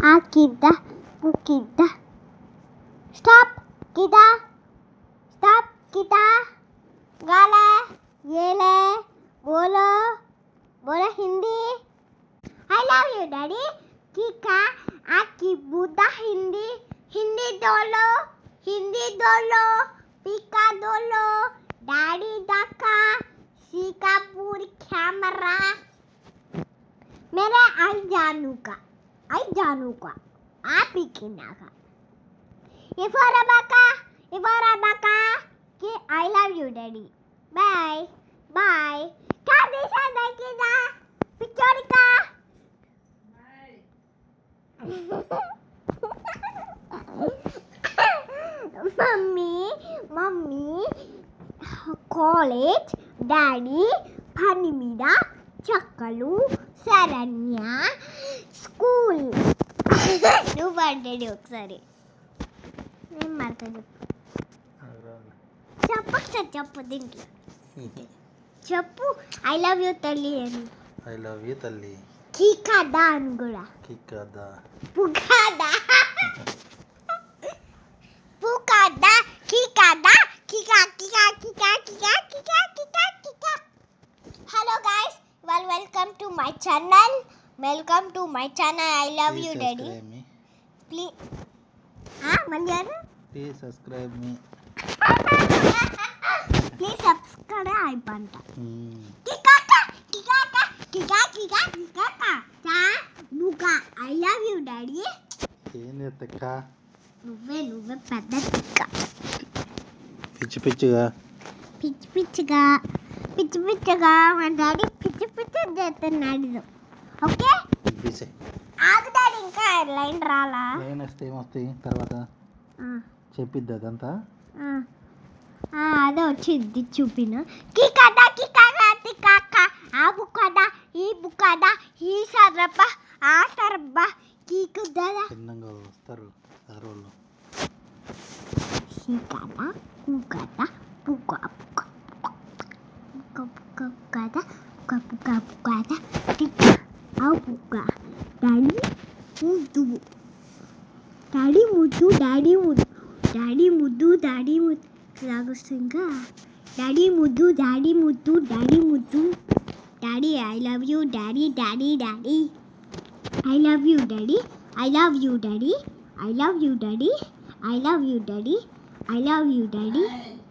Akida, Ukida. Stop, Kida. Stop, Kida. Gala, Yele, Bolo, Bolo Hindi. I love you, Daddy. Kika, Aki Buddha Hindi. Hindi dolo, Hindi dolo. Pika dolo, Daddy Daka. Sikapur camera. मेरा आई जानू का आप ही किना का ये for अबाका कि I love you daddy bye bye क्या दिशा देखिएगा पिक्चर का मम्मी कॉलेज डैडी फनी मीरा चक्कलू శరణ్య స్కూల్ నువ్వు పడ్డాడు ఒకసారి నేను మాట చెప్పు దీంట్లో చెప్పు ఐ లవ్ యూ తల్లి అని ఐ లవ్ యూ తల్లి కికాదా అని కూడా కికాదా పుకాదా పుకాదా కికాదా కికా కికా కికా కికా కికా కికా కికా hello guys welcome to my channel I love you daddy please manjana please subscribe me please subscribe panta kika ta buka I love you daddy ఏంది తక్క నువ్వే పెద్ద తిక్క పిచ్చిగా మా డాడీ పిచ్చి చేస్తున్నాడు ఓకే ఆగు డాడీ ఇంకా లైన్ రాలా లైన్ వస్తే ఏమొస్తాయి తర్వాత చెప్పిద్ది అదంతా అదే వచ్చింది చూపిన ఆ బుక్కదా ఈ బుక్కదా ఈ సరబ్బ ఆ సరబ్బ కీకుదా చిన్నగా వస్తారు సారోళ్ళు కీకదా కుకదా పుక్క kada buka tika au buka daddy mudu lagu singa daddy mudu daddy I love you daddy I love you daddy I love you daddy I love you daddy I love you daddy I love you daddy